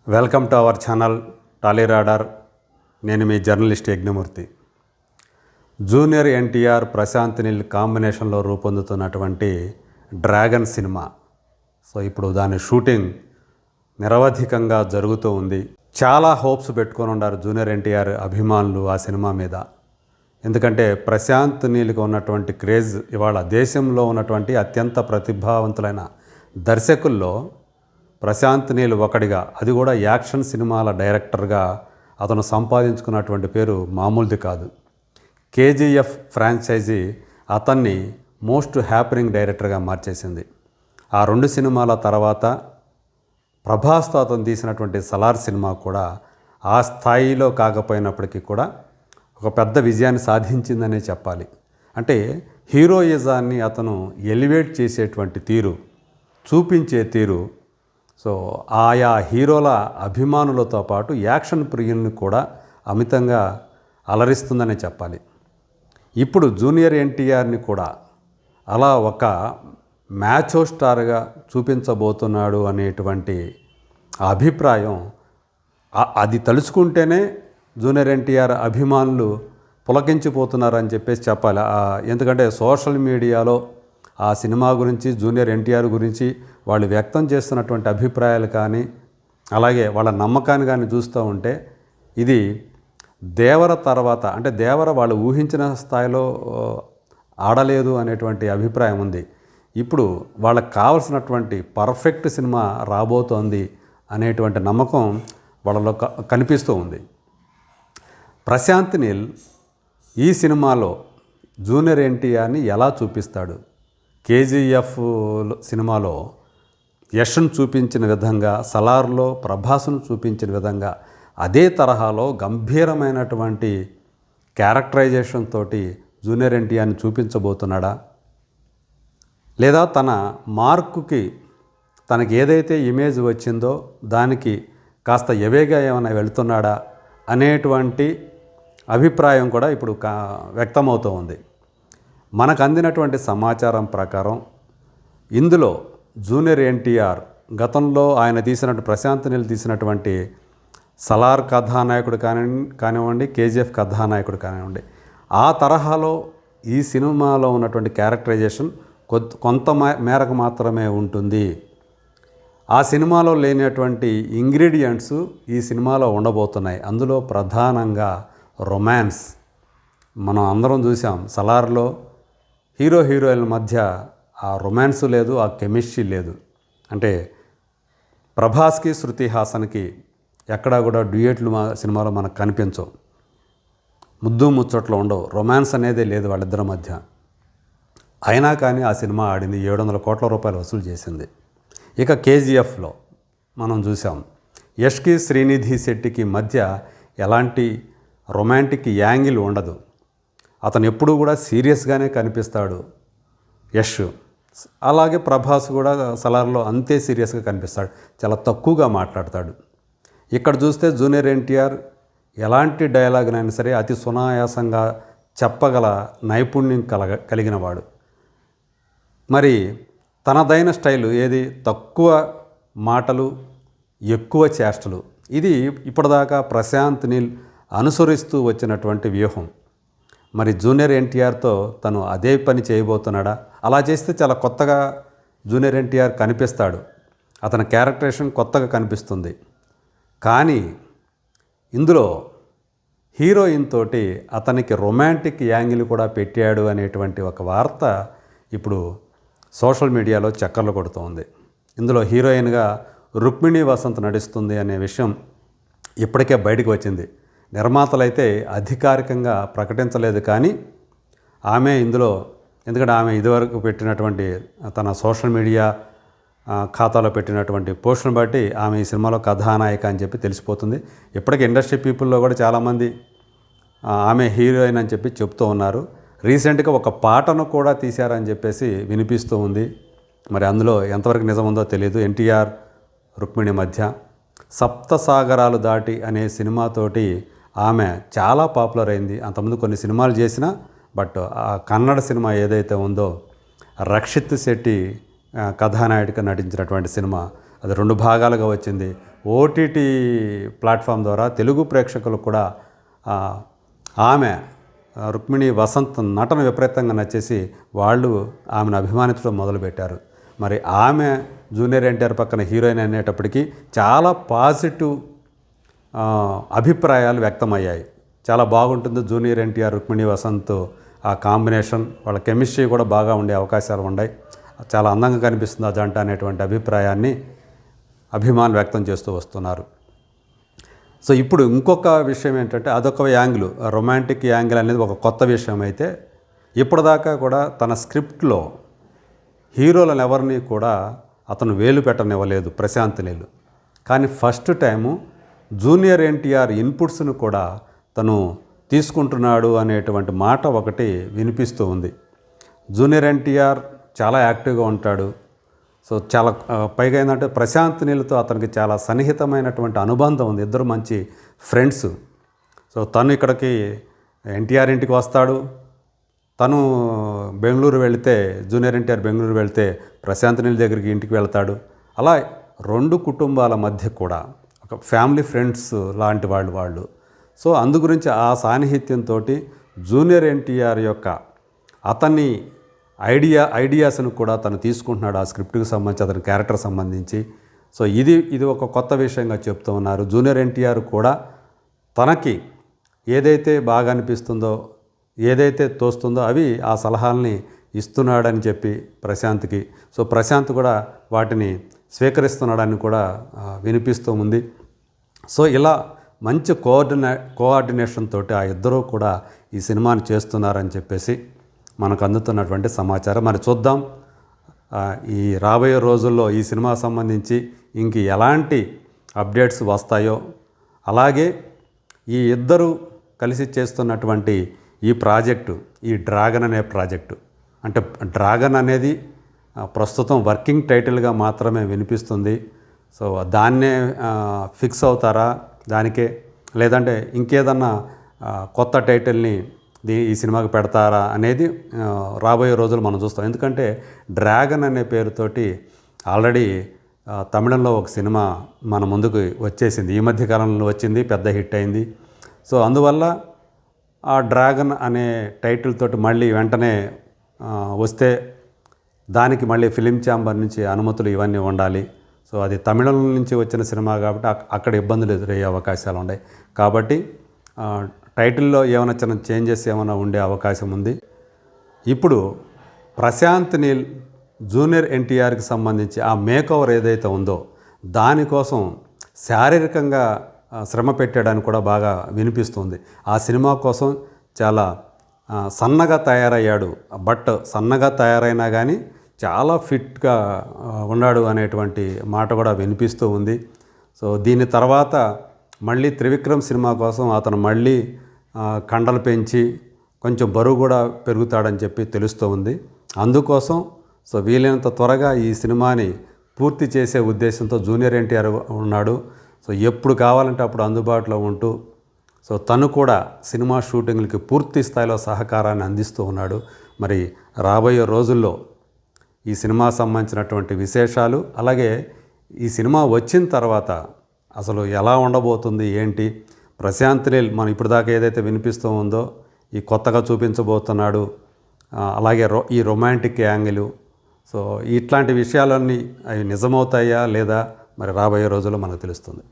Welcome to our channel Tally radar. నేను మీ journalist Yagnamurthy. Junior NTR Prashanth Neel కాంబినేషన్లో రూపొందుతున్నటువంటి dragon cinema. So ఇప్పుడు దాని షూటింగ్ నిరవధికంగా జరుగుతూ ఉంది. చాలా హోప్స్ పెట్టుకొని ఉన్నారు జూనియర్ ఎన్టీఆర్ అభిమానులు ఆ సినిమా మీద. ఎందుకంటే ప్రశాంత్ నీల్కి ఉన్నటువంటి క్రేజ్ ఇవాళ దేశంలో ఉన్నటువంటి అత్యంత ప్రతిభావంతులైన దర్శకుల్లో ప్రశాంత్ నీల్ ఒకడిగా, అది కూడా యాక్షన్ సినిమాల డైరెక్టర్గా అతను సంపాదించుకున్నటువంటి పేరు మామూలుది కాదు. కేజీఎఫ్ ఫ్రాంచైజీ అతన్ని మోస్ట్ హ్యాపనింగ్ డైరెక్టర్గా మార్చేసింది. ఆ రెండు సినిమాల తర్వాత ప్రభాస్తో అతను తీసినటువంటి సలార్ సినిమా కూడా ఆ స్థాయిలో కాకపోయినప్పటికీ కూడా ఒక పెద్ద విజయాన్ని సాధించిందనే చెప్పాలి. అంటే హీరోయిజాన్ని అతను ఎలివేట్ చేసేటువంటి తీరు, చూపించే తీరు, సో ఆయా హీరోల అభిమానులతో పాటు యాక్షన్ ప్రియుల్ని కూడా అమితంగా అలరిస్తుందనే చెప్పాలి. ఇప్పుడు జూనియర్ ఎన్టీఆర్ని కూడా అలా ఒక మ్యాచో స్టార్గా చూపించబోతున్నాడు అనేటువంటి అభిప్రాయం, అది తలుచుకుంటేనే జూనియర్ ఎన్టీఆర్ అభిమానులు పులకించిపోతున్నారని చెప్పేసి చెప్పాలి. ఎందుకంటే సోషల్ మీడియాలో ఆ సినిమా గురించి, జూనియర్ ఎన్టీఆర్ గురించి వాళ్ళు వ్యక్తం చేస్తున్నటువంటి అభిప్రాయాలు కానీ, అలాగే వాళ్ళ నమ్మకాన్ని కానీ చూస్తూ ఉంటే ఇది దేవర తర్వాత, అంటే దేవర వాళ్ళు ఊహించిన స్థాయిలో ఆడలేదు అనేటువంటి అభిప్రాయం ఉంది. ఇప్పుడు వాళ్ళకి కావలసినటువంటి పర్ఫెక్ట్ సినిమా రాబోతోంది అనేటువంటి నమ్మకం వాళ్ళలో కనిపిస్తూ ఉంది. ప్రశాంత్ నీల్ ఈ సినిమాలో జూనియర్ ఎన్టీఆర్ని ఎలా చూపిస్తాడు? కేజీఎఫ్ సినిమాలో యష్ను చూపించిన విధంగా, సలార్లో ప్రభాస్ను చూపించిన విధంగా అదే తరహాలో గంభీరమైనటువంటి క్యారెక్టరైజేషన్ తోటి జూనియర్ ఎన్టీఆర్ని చూపించబోతున్నాడా? లేదా తన మార్కుకి, తనకి ఏదైతే ఇమేజ్ వచ్చిందో దానికి కాస్త ఎవేగా ఏమైనా వెళుతున్నాడా అనేటువంటి అభిప్రాయం కూడా ఇప్పుడు వ్యక్తమవుతూ ఉంది. మనకు అందినటువంటి సమాచారం ప్రకారం ఇందులో జూనియర్ ఎన్టీఆర్ గతంలో ఆయన తీసినట్టు, ప్రశాంత్ నీల్ తీసినటువంటి సలార్ కథానాయకుడు కానివ్వండి, కేజీఎఫ్ కథానాయకుడు కానివ్వండి, ఆ తరహాలో ఈ సినిమాలో ఉన్నటువంటి క్యారెక్టరైజేషన్ కొంత మేరకు మాత్రమే ఉంటుంది. ఆ సినిమాలో లేనటువంటి ఇంగ్రీడియంట్స్ ఈ సినిమాలో ఉండబోతున్నాయి. అందులో ప్రధానంగా రొమాన్స్. మనం అందరం చూసాం, సలార్లో హీరోయిన్ల మధ్య ఆ రొమాన్స్ లేదు, ఆ కెమిస్ట్రీ లేదు. అంటే ప్రభాస్కి, శృతి హాసన్కి ఎక్కడా కూడా డ్యూయెట్లు సినిమాలో మనకు కనిపించవు, ముద్దు ముచ్చట్లు ఉండవు, రొమాన్స్ అనేదే లేదు వాళ్ళిద్దరి మధ్య. అయినా కానీ ఆ సినిమా ఆడింది, 700 కోట్ల రూపాయలు వసూలు చేసింది. ఇక కేజీఎఫ్లో మనం చూసాం, యష్కి శ్రీనిధి శెట్టికి మధ్య ఎలాంటి రొమాంటిక్ యాంగిల్ ఉండదు. అతను ఎప్పుడూ కూడా సీరియస్గానే కనిపిస్తాడు యష్. అలాగే ప్రభాస్ కూడా సలార్లో అంతే సీరియస్గా కనిపిస్తాడు, చాలా తక్కువగా మాట్లాడతాడు. ఇక్కడ చూస్తే జూనియర్ ఎన్టీఆర్ ఎలాంటి డైలాగ్నైనా సరే అతి సునాయాసంగా చెప్పగల నైపుణ్యం కలిగినవాడు. మరి తనదైన స్టైలు ఏది? తక్కువ మాటలు, ఎక్కువ చేష్టలు. ఇది ఇప్పటిదాకా ప్రశాంత్ నీల్ అనుసరిస్తూ వచ్చినటువంటి వ్యూహం. మరి జూనియర్ ఎన్టీఆర్తో తను అదే పని చేయబోతున్నాడా? అలా చేస్తే చాలా కొత్తగా జూనియర్ ఎన్టీఆర్ కనిపిస్తాడు, అతని క్యారెక్టరేషన్ కొత్తగా కనిపిస్తుంది. కానీ ఇందులో హీరోయిన్ తోటి అతనికి రొమాంటిక్ యాంగిల్ కూడా పెట్టాడు అనేటువంటి ఒక వార్త ఇప్పుడు సోషల్ మీడియాలో చక్కర్లు కొడుతోంది. ఇందులో హీరోయిన్గా రుక్మిణి వసంత్ నడుస్తుంది అనే విషయం ఇప్పటికే బయటకు వచ్చింది. నిర్మాతలైతే అధికారికంగా ప్రకటించలేదు, కానీ ఆమె ఇందులో, ఎందుకంటే ఆమె ఇదివరకు పెట్టినటువంటి తన సోషల్ మీడియా ఖాతాలో పెట్టినటువంటి పోస్టును బట్టి ఆమె ఈ సినిమాలో కథానాయిక అని చెప్పి తెలిసిపోతుంది. ఇప్పటికీ ఇండస్ట్రీ పీపుల్లో కూడా చాలామంది ఆమె హీరోయిన్ అని చెప్పి చెప్తూ ఉన్నారు. రీసెంట్గా ఒక పాటను కూడా తీశారని చెప్పేసి వినిపిస్తూ ఉంది. మరి అందులో ఎంతవరకు నిజం ఉందో తెలియదు. ఎన్టీఆర్ రుక్మిణి మధ్య సప్తసాగరాలు దాటి అనే సినిమాతోటి ఆమె చాలా పాపులర్ అయింది. అంతకుముందు కొన్ని సినిమాలు చేసినా, బట్ ఆ కన్నడ సినిమా ఏదైతే ఉందో, రక్షిత్ శెట్టి కథానాయకుడిగా నటించినటువంటి సినిమా, అది 2 భాగాలుగా వచ్చింది. ఓటీటీ ప్లాట్ఫామ్ ద్వారా తెలుగు ప్రేక్షకులకు కూడా ఆమె రుక్మిణి వసంత్ నటన విపరీతంగా నచ్చేసి వాళ్ళు ఆమెను అభిమానించడం మొదలుపెట్టారు. మరి ఆమె జూనియర్ ఎన్టీఆర్ పక్కన హీరోయిన్ అనేటప్పటికీ చాలా పాజిటివ్ అభిప్రాయాలు వ్యక్తమయ్యాయి. చాలా బాగుంటుంది జూనియర్ ఎన్టీఆర్ రుక్మిణి వసంత్ ఆ కాంబినేషన్, వాళ్ళ కెమిస్ట్రీ కూడా బాగా ఉండే అవకాశాలు ఉన్నాయి, చాలా అందంగా కనిపిస్తుంది ఆ జంట అనేటువంటి అభిప్రాయాన్ని అభిమానులు వ్యక్తం చేస్తూ వస్తున్నారు. సో ఇప్పుడు ఇంకొక విషయం ఏంటంటే అదొక యాంగిల్, రొమాంటిక్ యాంగిల్ అనేది ఒక కొత్త విషయం అయితే ఇప్పటిదాకా కూడా తన స్క్రిప్ట్లో హీరోలను ఎవరిని కూడా అతను వేలు పెట్టనివ్వలేదు ప్రశాంత్ నీల్. కానీ ఫస్ట్ టైము జూనియర్ ఎన్టీఆర్ ఇన్పుట్స్ను కూడా తను తీసుకుంటున్నాడు అనేటువంటి మాట ఒకటి వినిపిస్తూ ఉంది. జూనియర్ ఎన్టీఆర్ చాలా యాక్టివ్గా ఉంటాడు. సో చాలా పైగా ఏంటంటే ప్రశాంత్ నీల్తో అతనికి చాలా సన్నిహితమైనటువంటి అనుబంధం ఉంది, ఇద్దరు మంచి ఫ్రెండ్స్. సో తను ఇక్కడికి ఎన్టీఆర్ ఇంటికి వస్తాడు, తను బెంగళూరు వెళితే జూనియర్ ఎన్టీఆర్ బెంగళూరు వెళితే ప్రశాంత్ నీల్ దగ్గరికి ఇంటికి వెళ్తాడు. అలా రెండు కుటుంబాల మధ్య కూడా ఒక ఫ్యామిలీ ఫ్రెండ్స్ లాంటి వాళ్ళు. సో అందు గురించి ఆ సాన్నిహిత్యంతో జూనియర్ ఎన్టీఆర్ యొక్క అతన్ని ఐడియాస్ను కూడా తను తీసుకుంటున్నాడు ఆ స్క్రిప్ట్కి సంబంధించి, అతని క్యారెక్టర్ సంబంధించి. సో ఇది ఒక కొత్త విషయంగా చెప్తూ ఉన్నారు. జూనియర్ ఎన్టీఆర్ కూడా తనకి ఏదైతే బాగా అనిపిస్తుందో, ఏదైతే తోస్తుందో అవి ఆ సలహాలని ఇస్తున్నాడని చెప్పి ప్రశాంత్కి, సో ప్రశాంత్ కూడా వాటిని స్వీకరిస్తున్నాడని కూడా వినిపిస్తూ ఉంది. సో ఇలా మంచి కోఆర్డినేషన్ తోటి ఆ ఇద్దరూ కూడా ఈ సినిమాని చేస్తున్నారని చెప్పేసి మనకు అందుతున్నటువంటి సమాచారం. మరి చూద్దాం ఈ రాబోయే రోజుల్లో ఈ సినిమా సంబంధించి ఇంక ఎలాంటి అప్డేట్స్ వస్తాయో. అలాగే ఈ ఇద్దరు కలిసి చేస్తున్నటువంటి ఈ ప్రాజెక్టు, ఈ డ్రాగన్ అనే ప్రాజెక్టు, అంటే డ్రాగన్ అనేది ప్రస్తుతం వర్కింగ్ టైటిల్గా మాత్రమే వినిపిస్తుంది. సో దాన్నే ఫిక్స్ అవుతారా దానికే, లేదంటే ఇంకేదన్నా కొత్త టైటిల్ని ఈ సినిమాకి పెడతారా అనేది రాబోయే రోజులు మనం చూస్తాం. ఎందుకంటే డ్రాగన్ అనే పేరుతోటి ఆల్రెడీ తమిళంలో ఒక సినిమా మన ముందుకు వచ్చేసింది, ఈ మధ్య కాలంలో వచ్చింది, పెద్ద హిట్ అయింది. సో అందువల్ల ఆ డ్రాగన్ అనే టైటిల్ తోటి మళ్ళీ వెంటనే వస్తే దానికి మళ్ళీ ఫిలిం ఛాంబర్ నుంచి అనుమతులు ఇవన్నీ ఉండాలి. సో అది తమిళం నుంచి వచ్చిన సినిమా కాబట్టి అక్కడ ఇబ్బందులు ఎదురయ్యే అవకాశాలు ఉన్నాయి. కాబట్టి టైటిల్లో ఏమైనా చిన్న చేంజెస్ ఏమైనా ఉండే అవకాశం ఉంది. ఇప్పుడు ప్రశాంత్ నీల్ జూనియర్ ఎన్టీఆర్కి సంబంధించి ఆ మేకోవర్ ఏదైతే ఉందో దానికోసం శారీరకంగా శ్రమ పెట్టాడని కూడా బాగా వినిపిస్తుంది. ఆ సినిమా కోసం చాలా సన్నగా తయారయ్యాడు. బట్ సన్నగా తయారైనా కానీ చాలా ఫిట్గా ఉన్నాడు అనేటువంటి మాట కూడా వినిపిస్తూ ఉంది. సో దీని తర్వాత మళ్ళీ త్రివిక్రమ్ సినిమా కోసం అతను మళ్ళీ కండలు పెంచి కొంచెం బరువు కూడా పెరుగుతాడని చెప్పి తెలుస్తూ ఉంది. అందుకోసం సో వీలైనంత త్వరగా ఈ సినిమాని పూర్తి చేసే ఉద్దేశంతో జూనియర్ ఎన్టీఆర్ ఉన్నాడు. సో ఎప్పుడు కావాలంటే అప్పుడు అందుబాటులో ఉంటూ సో తను కూడా సినిమా షూటింగ్లకి పూర్తి స్థాయిలో సహకారాన్ని అందిస్తూ ఉన్నాడు. మరి రాబోయే రోజుల్లో ఈ సినిమా సంబంధించినటువంటి విశేషాలు, అలాగే ఈ సినిమా వచ్చిన తర్వాత అసలు ఎలా ఉండబోతుంది ఏంటి, ప్రశాంత్ నీల్ మనం ఇప్పటిదాకా ఏదైతే వినిపిస్తూ ఉందో ఈ కొత్తగా చూపించబోతున్నాడు, అలాగే ఈ రొమాంటిక్ యాంగిల్, సో ఇట్లాంటి విషయాలన్నీ అవి నిజమవుతాయా లేదా మరి రాబోయే రోజుల్లో మనకు తెలుస్తుంది.